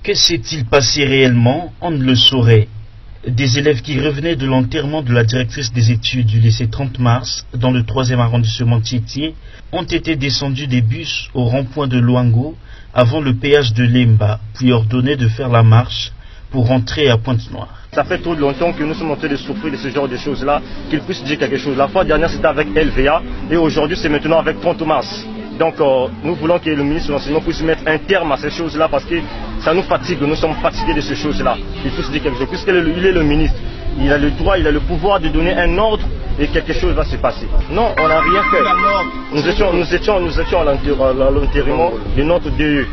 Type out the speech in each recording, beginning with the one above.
Que s'est-il passé réellement? On ne le saurait. Des élèves qui revenaient de l'enterrement de la directrice des études du lycée 30 mars dans le 3e arrondissement Tiétié ont été descendus des bus au rond-point de Luango avant le péage de Lemba, puis ordonnés de faire la marche pour rentrer à Pointe-Noire. Ça fait trop longtemps que nous sommes en train de souffrir de ce genre de choses-là, qu'ils puissent dire quelque chose. La fois dernière c'était avec LVA et aujourd'hui c'est maintenant avec 30 mars. Donc nous voulons que le ministre de l'Enseignement puisse mettre un terme à ces choses-là parce que ça nous fatigue, nous sommes fatigués de ces choses-là. Il puisse dire quelque chose, puisqu'il est le ministre, il a le droit, il a le pouvoir de donner un ordre et quelque chose va se passer. Non, on n'a rien fait. Nous étions à l'enterrement de notre DE.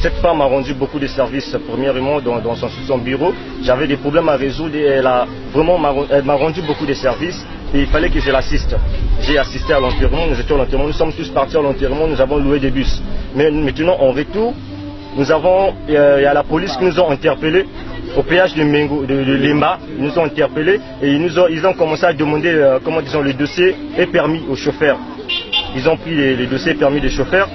Cette femme a rendu beaucoup de services, premièrement dans son bureau. J'avais des problèmes à résoudre et elle m'a rendu beaucoup de services et il fallait que je l'assiste. J'ai assisté à l'enterrement, nous étions à l'enterrement, nous sommes tous partis à l'enterrement, nous avons loué des bus. Mais maintenant, en retour, il y a la police qui nous a interpellés au péage de Lemba, ils nous ont interpellés et ils ont commencé à demander le dossier et permis aux chauffeurs. Ils ont pris les dossiers et permis des chauffeurs.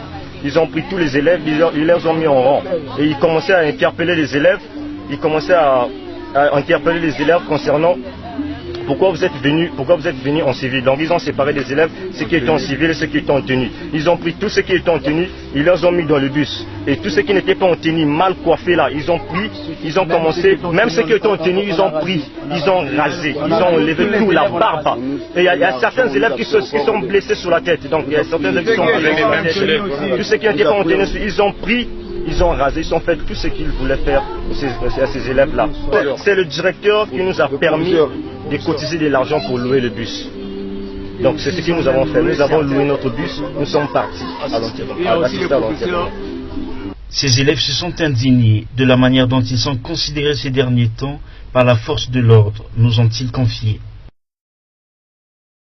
Ils ont pris tous les élèves, ils les ont mis en rang. Et ils commençaient à interpeller les élèves. Ils commençaient à interpeller les élèves concernant pourquoi vous êtes venus en civil. Donc ils ont séparé les élèves, ceux qui étaient en civil et ceux qui étaient en tenue. Ils ont pris tous ceux qui étaient en tenue, ils les ont mis dans le bus. Et tous ceux qui n'étaient pas en tenue, mal coiffés là, ils ont commencé, même ceux qui étaient en tenue, ils ont pris, ils ont rasé, ils ont enlevé tout, la barbe. Et il y a certains élèves qui sont blessés sur la tête. Donc il y a certains élèves qui sont blessés sur la tête. Tous ceux qui n'étaient pas en tenue, ils ont pris. Ils ont rasé, ils ont fait tout ce qu'ils voulaient faire à ces élèves-là. C'est le directeur qui nous a permis de cotiser de l'argent pour louer le bus. Donc c'est ce que nous avons fait. Nous avons loué notre bus, nous sommes partis à l'enterrement. Ces élèves se sont indignés de la manière dont ils sont considérés ces derniers temps par la force de l'ordre, nous ont-ils confié.